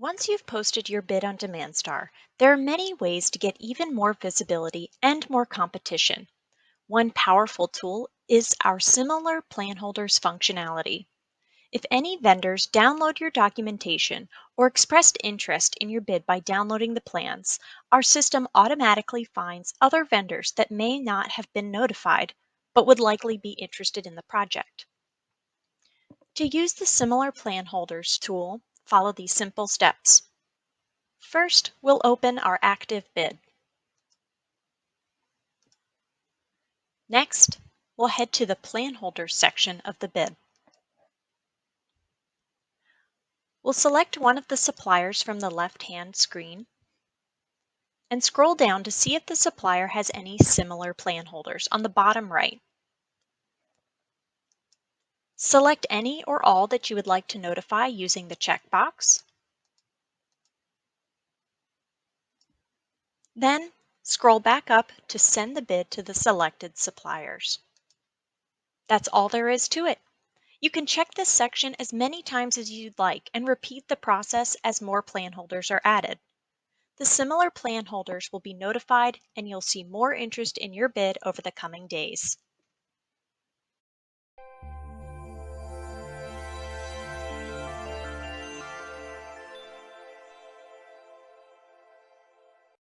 Once you've posted your bid on DemandStar, there are many ways to get even more visibility and more competition. One powerful tool is our Similar Planholders functionality. If any vendors download your documentation or expressed interest in your bid by downloading the plans, our system automatically finds other vendors that may not have been notified but would likely be interested in the project. To use the Similar Planholders tool, follow these simple steps. First, we'll open our active bid. Next, we'll head to the Planholders section of the bid. We'll select one of the suppliers from the left-hand screen and scroll down to see if the supplier has any similar planholders on the bottom right. Select any or all that you would like to notify using the checkbox. Then, scroll back up to send the bid to the selected suppliers. That's all there is to it. You can check this section as many times as you'd like and repeat the process as more planholders are added. The similar planholders will be notified and you'll see more interest in your bid over the coming days.